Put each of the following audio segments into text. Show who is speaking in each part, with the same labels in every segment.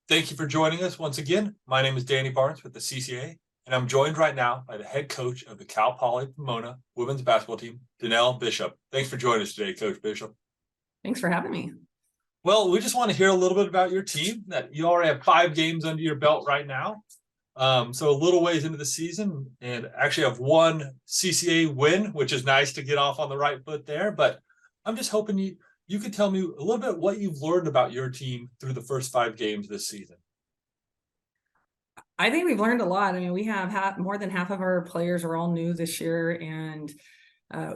Speaker 1: Thank you for joining us once again. My name is Danny Barnts with the CCAA, and I'm joined right now by the head coach of the Cal Poly Pomona women's basketball team, Danelle Bishop. Thanks for joining us today, Coach Bishop.
Speaker 2: Thanks for having me.
Speaker 1: Well, we just want to hear a little bit about your team. That you already have 5 games under your belt right now, so a little ways into the season, and actually have one CCAA win, which is nice to get off on the right foot there. But I'm just hoping you could tell me a little bit what you've learned about your team through the first 5 games this season.
Speaker 2: I think we've learned a lot. I mean, we have more than half of our players are all new this year. And,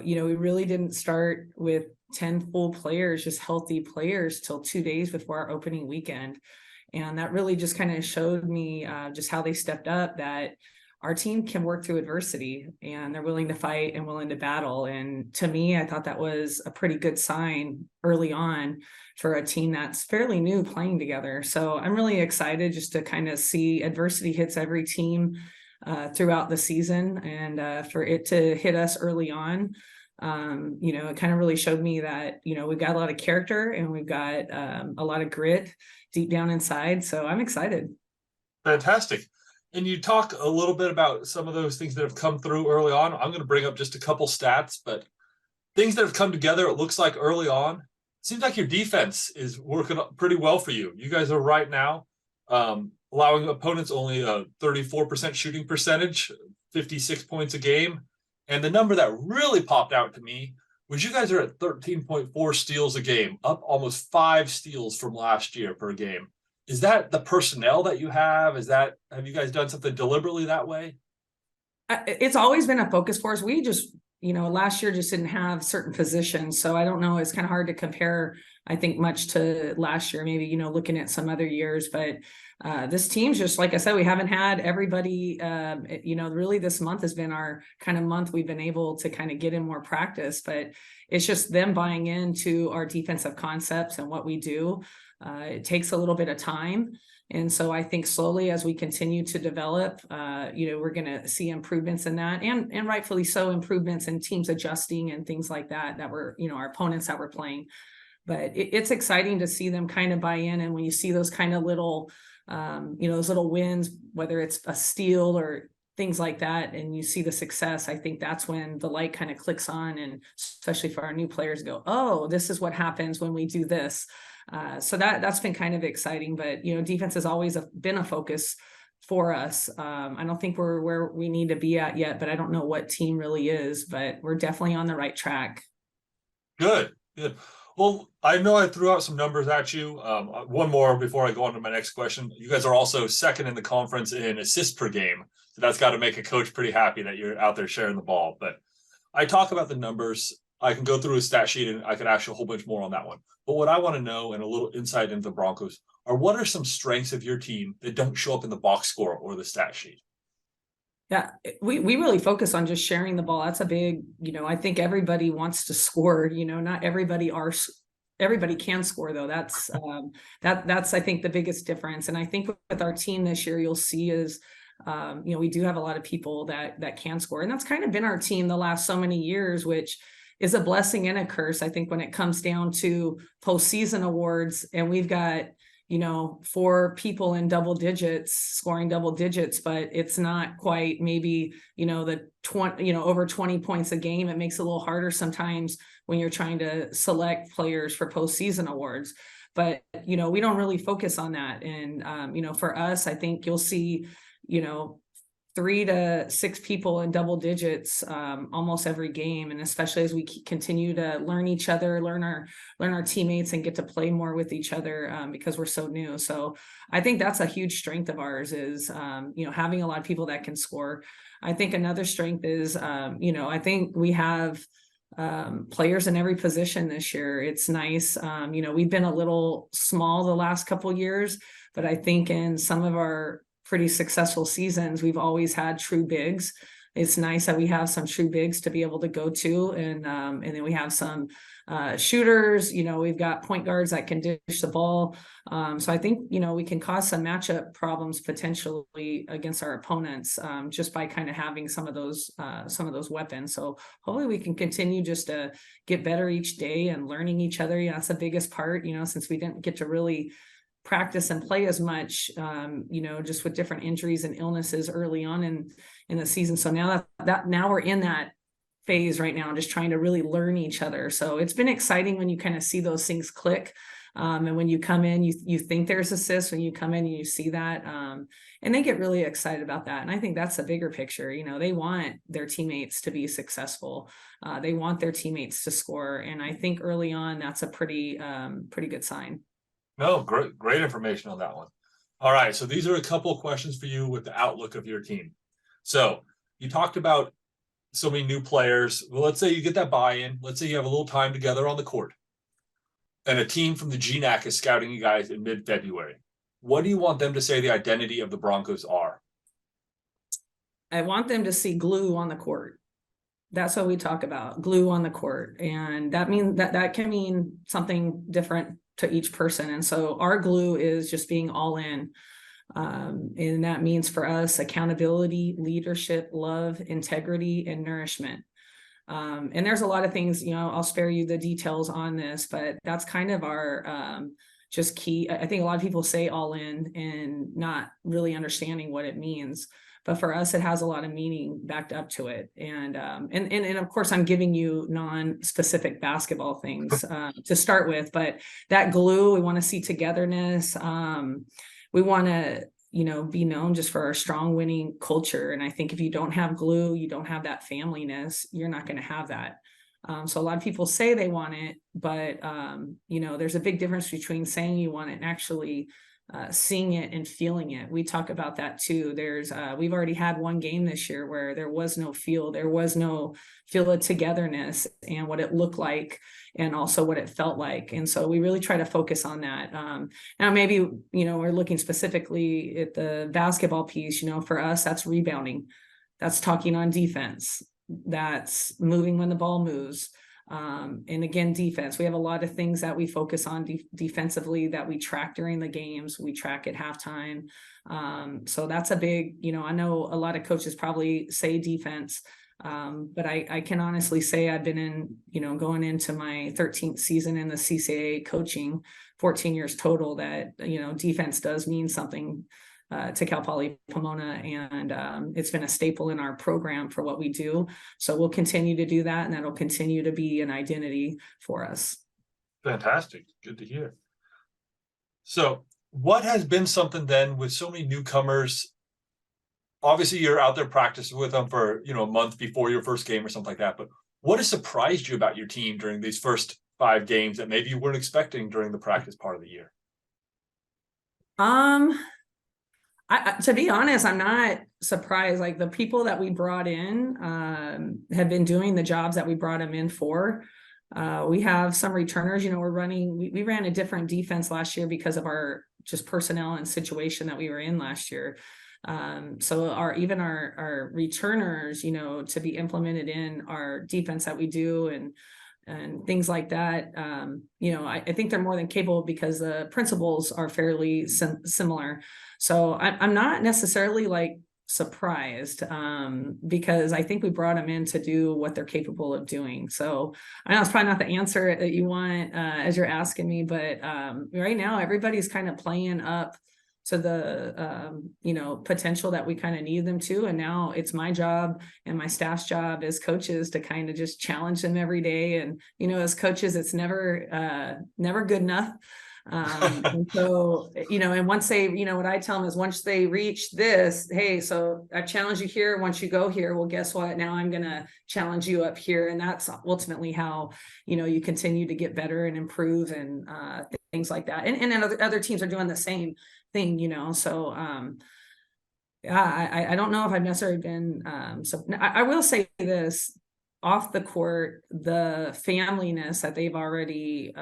Speaker 2: we really didn't start with 10 full players, just healthy players, till 2 days before our opening weekend. And that really just kind of showed me just how they stepped up, that our team can work through adversity and they're willing to fight and willing to battle. And to me, I thought that was a pretty good sign early on for a team that's fairly new playing together. So I'm really excited just to kind of see adversity hits every team throughout the season, and for it to hit us early on. It kind of really showed me that, we've got a lot of character and we've got a lot of grit deep down inside. So I'm excited.
Speaker 1: Fantastic. And you talk a little bit about some of those things that have come through early on. I'm going to bring up just a couple stats, but things that have come together, it looks like early on. It seems like your defense is working pretty well for you. You guys are right now allowing opponents only a 34% shooting percentage, 56 points a game. And the number that really popped out to me was you guys are at 13.4 steals a game, up almost 5 steals from last year per game. Is that the personnel that you have? Have you guys done something deliberately that way?
Speaker 2: It's always been a focus for us. We just, last year just didn't have certain positions. So I don't know. It's kind of hard to compare, I think, much to last year, maybe, looking at some other years. But this team's just, like I said, we haven't had everybody, really this month has been our kind of month we've been able to kind of get in more practice. But it's just them buying into our defensive concepts and what we do. It takes a little bit of time. And so I think slowly as we continue to develop, we're going to see improvements in that, and rightfully so, improvements in teams adjusting and things like that we're, our opponents that we're playing. But it's exciting to see them kind of buy in. And when you see those kind of little, those little wins, whether it's a steal or things like that, and you see the success, I think that's when the light kind of clicks on, and especially for our new players go, oh, this is what happens when we do this. So that's been kind of exciting. But defense has always been a focus for us. I don't think we're where we need to be at yet, but I don't know what team really is, but we're definitely on the right track.
Speaker 1: Good. Well, I know I threw out some numbers at you. One more before I go on to my next question. You guys are also second in the conference in assists per game. So that's got to make a coach pretty happy that you're out there sharing the ball. But I talk about the numbers. I can go through a stat sheet and I can ask you a whole bunch more on that one. But what I want to know, and a little insight into the Broncos, are what are some strengths of your team that don't show up in the box score or the stat sheet?
Speaker 2: Yeah, we really focus on just sharing the ball. That's a big, I think everybody wants to score, not everybody can score though. That's I think the biggest difference. And I think with our team this year, you'll see is, we do have a lot of people that can score. And that's kind of been our team the last so many years, which is a blessing and a curse, I think, when it comes down to postseason awards. And we've got, 4 people in double digits scoring double digits, but it's not quite maybe, the 20, over 20 points a game. It makes it a little harder sometimes when you're trying to select players for postseason awards. But, we don't really focus on that. And, for us, I think you'll see, 3 to 6 people in double digits almost every game, and especially as we continue to learn each other, learn our teammates, and get to play more with each other because we're so new. So I think that's a huge strength of ours is having a lot of people that can score. I think another strength is I think we have players in every position this year. It's nice. We've been a little small the last couple of years, but I think in some of our pretty successful seasons, we've always had true bigs. It's nice that we have some true bigs to be able to go to, and then we have some shooters. We've got point guards that can dish the ball. So I think we can cause some matchup problems potentially against our opponents just by kind of having some of those weapons. So hopefully we can continue just to get better each day and learning each other. That's the biggest part. Since we didn't get to really practice and play as much, just with different injuries and illnesses early on in the season. So now we're in that phase right now, just trying to really learn each other. So it's been exciting when you kind of see those things click. And when you come in, you think there's assists when you come in and you see that, and they get really excited about that. And I think that's a bigger picture. They want their teammates to be successful. They want their teammates to score. And I think early on, that's a pretty good sign.
Speaker 1: No, great information on that one. All right. So these are a couple of questions for you with the outlook of your team. So you talked about so many new players. Well, let's say you get that buy-in. Let's say you have a little time together on the court, and a team from the GNAC is scouting you guys in mid-February. What do you want them to say the identity of the Broncos are?
Speaker 2: I want them to see glue on the court. That's what we talk about, glue on the court. And that means that can mean something different to each person. And so our glue is just being all in. And that means for us, accountability, leadership, love, integrity, and nourishment. And there's a lot of things, I'll spare you the details on this, but that's kind of our just key. I think a lot of people say all in and not really understanding what it means. But for us, it has a lot of meaning backed up to it. And of course, I'm giving you non-specific basketball things to start with, but that glue, we want to see togetherness. We want to, be known just for our strong winning culture. And I think if you don't have glue, you don't have that familyness, you're not going to have that. So a lot of people say they want it, but, there's a big difference between saying you want it and actually seeing it and feeling it. We talk about that too. We've already had one game this year where there was no feel of togetherness and what it looked like and also what it felt like. And so we really try to focus on that. Now maybe, we're looking specifically at the basketball piece, for us, that's rebounding. That's talking on defense. That's moving when the ball moves. And again, defense, we have a lot of things that we focus on defensively that we track during the games, we track at halftime. So that's a big, I know a lot of coaches probably say defense, but I can honestly say I've been in, going into my 13th season in the CCAA coaching, 14 years total, that, defense does mean something to Cal Poly Pomona, and it's been a staple in our program for what we do. So we'll continue to do that, and that'll continue to be an identity for us.
Speaker 1: Fantastic. Good to hear. So what has been something then with so many newcomers? Obviously, you're out there practicing with them for, a month before your first game or something like that. But what has surprised you about your team during these first 5 games that maybe you weren't expecting during the practice part of the year?
Speaker 2: To be honest, I'm not surprised. Like the people that we brought in have been doing the jobs that we brought them in for. We have some returners, we ran a different defense last year because of our just personnel and situation that we were in last year. So our returners, to be implemented in our defense that we do and things like that, I think they're more than capable because the principles are fairly similar. So I'm not necessarily like surprised because I think we brought them in to do what they're capable of doing. So I know it's probably not the answer that you want as you're asking me, but right now everybody's kind of playing up to the potential that we kind of need them to. And now it's my job and my staff's job as coaches to kind of just challenge them every day. And as coaches, it's never good enough. And so, and once they, what I tell them is once they reach this, hey, so I challenge you here. Once you go here, well, guess what? Now I'm going to challenge you up here. And that's ultimately how, you continue to get better and improve and things like that. And then other teams are doing the same thing, so, I don't know if I've necessarily been, so I will say this off the court, the familyness that they've already,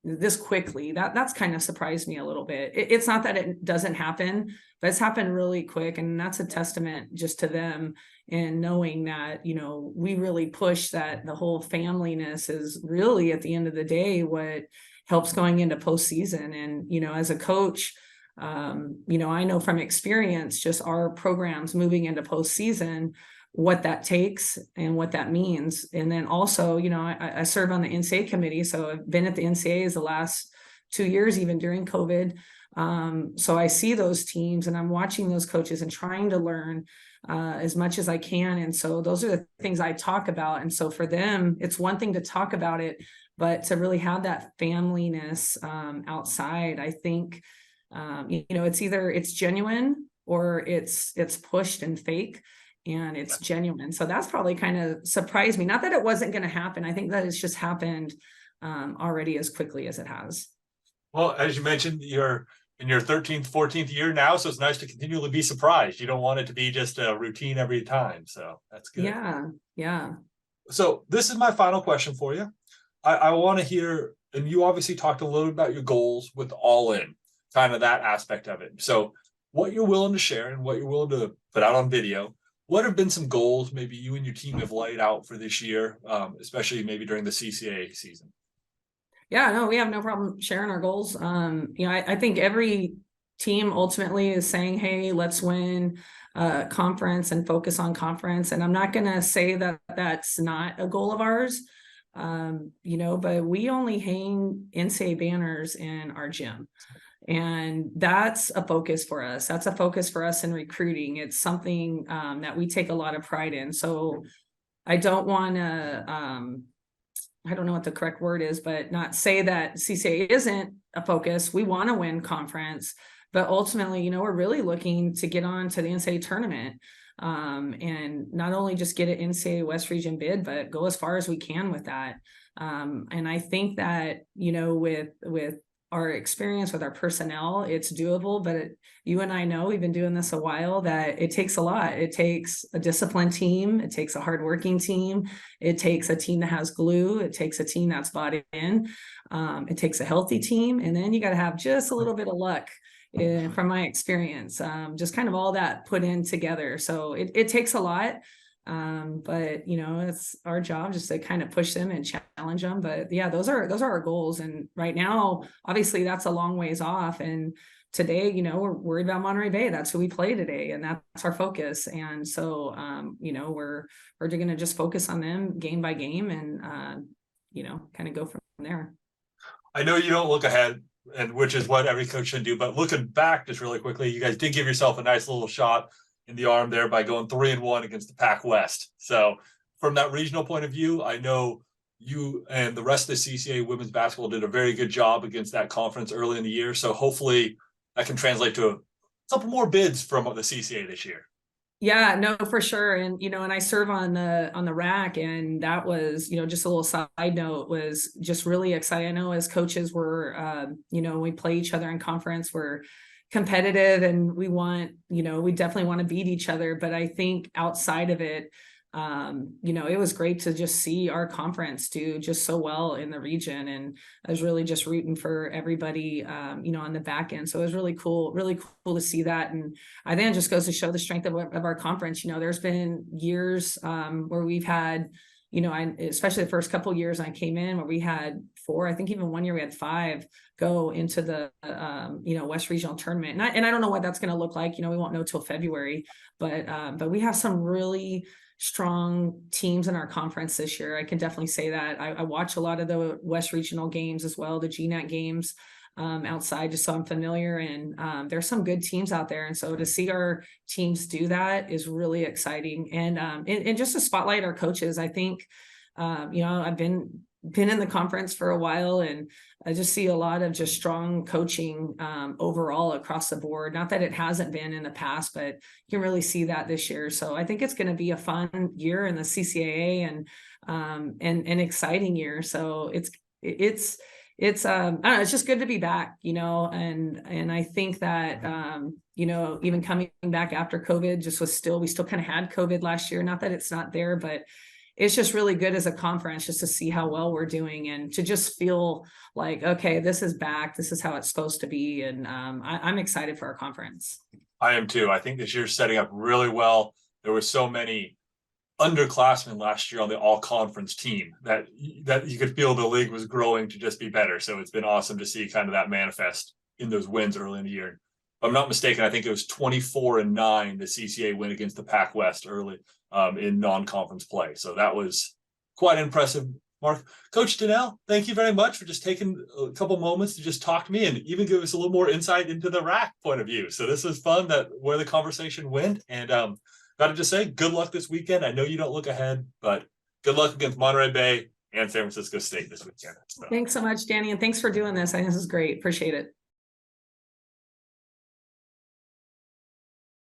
Speaker 2: this quickly, that's kind of surprised me a little bit. It's not that it doesn't happen, but it's happened really quick. And that's a testament just to them and knowing that, we really push that the whole familyness is really at the end of the day, what helps going into postseason. And, as a coach, I know from experience, just our programs moving into postseason, what that takes and what that means. And then also, I serve on the NCAA committee. So I've been at the NCAAs the last 2 years, even during COVID. So I see those teams and I'm watching those coaches and trying to learn as much as I can. And so those are the things I talk about. And so for them, it's one thing to talk about it, but to really have that familyness outside, I think, it's genuine or it's pushed and fake, and it's genuine. So that's probably kind of surprised me. Not that it wasn't going to happen. I think that it's just happened already as quickly as it has.
Speaker 1: Well, as you mentioned, you're in your 13th, 14th year now, so it's nice to continually be surprised. You don't want it to be just a routine every time. So that's good.
Speaker 2: Yeah.
Speaker 1: So this is my final question for you. I want to hear, and you obviously talked a little bit about your goals with All In, kind of that aspect of it. So what you're willing to share and what you're willing to put out on video, what have been some goals maybe you and your team have laid out for this year, especially maybe during the CCAA season?
Speaker 2: Yeah, no, we have no problem sharing our goals. I think every team ultimately is saying, hey, let's win conference and focus on conference. And I'm not going to say that that's not a goal of ours, but we only hang NCAA banners in our gym. And that's a focus for us. That's a focus for us in recruiting. It's something that we take a lot of pride in. So I don't want to, I don't know what the correct word is, but not say that CCAA isn't a focus. We want to win conference, but ultimately, we're really looking to get on to the NCAA tournament and not only just get an NCAA West Region bid, but go as far as we can with that. And I think that, with our experience with our personnel, it's doable, but you and I know, we've been doing this a while, that it takes a lot. It takes a disciplined team. It takes a hardworking team. It takes a team that has glue. It takes a team that's bought in. It takes a healthy team. And then you got to have just a little bit of luck. From my experience, just kind of all that put in together. So it takes a lot. But it's our job just to kind of push them and challenge them. But yeah, those are our goals. And right now, obviously that's a long ways off. And today, we're worried about Monterey Bay. That's who we play today. And that's our focus. And so, we're going to just focus on them game by game and, kind of go from there.
Speaker 1: I know you don't look ahead, and which is what every coach should do, but looking back just really quickly, you guys did give yourself a nice little shot in the arm there by going 3-1 against the Pac West. So from that regional point of view, I know you and the rest of the CCAA women's basketball did a very good job against that conference early in the year. So hopefully that can translate to a couple more bids from the CCAA this year.
Speaker 2: Yeah, no, for sure. And, and I serve on the rack, and that was, just a little side note, was just really exciting. I know as coaches we're, we play each other in conference, we're competitive and we want, we definitely want to beat each other. But I think outside of it, it was great to just see our conference do just so well in the region. And I was really just rooting for everybody, on the back end. So it was really cool to see that. And I think it just goes to show the strength of our conference. There's been years where we've had, especially the first couple of years I came in, where we had 4, I think even one year we had 5 go into the, West Regional tournament. And I don't know what that's going to look like. We won't know till February, but we have some really strong teams in our conference this year. I can definitely say that. I watch a lot of the West Regional games as well, the GNAT games outside, just so I'm familiar. And there's some good teams out there. And so to see our teams do that is really exciting. And just to spotlight our coaches, I think, I've been in the conference for a while, and I just see a lot of just strong coaching overall across the board. Not that it hasn't been in the past, but you can really see that this year. So I think it's going to be a fun year in the CCAA and an exciting year. So it's I don't know, it's just good to be back, and I think that, even coming back after COVID, we still kind of had COVID last year. Not that it's not there, but it's just really good as a conference just to see how well we're doing and to just feel like, okay, this is back. This is how it's supposed to be. And I'm excited for our conference.
Speaker 1: I am too. I think this year's setting up really well. There were so many underclassmen last year on the all conference team that you could feel the league was growing to just be better. So it's been awesome to see kind of that manifest in those wins early in the year. If I'm not mistaken, I think it was 24-9 the CCAA win against the Pac West early in non-conference play. So that was quite impressive Mark. Coach Danelle, thank you very much for just taking a couple moments to just talk to me and even give us a little more insight into the RAC point of view. So this was fun, that where the conversation went. And got to just say, good luck this weekend. I know you don't look ahead, but good luck against Monterey Bay and San Francisco State this weekend. So.
Speaker 2: Thanks so much, Danny. And thanks for doing this. I think this is great. Appreciate it.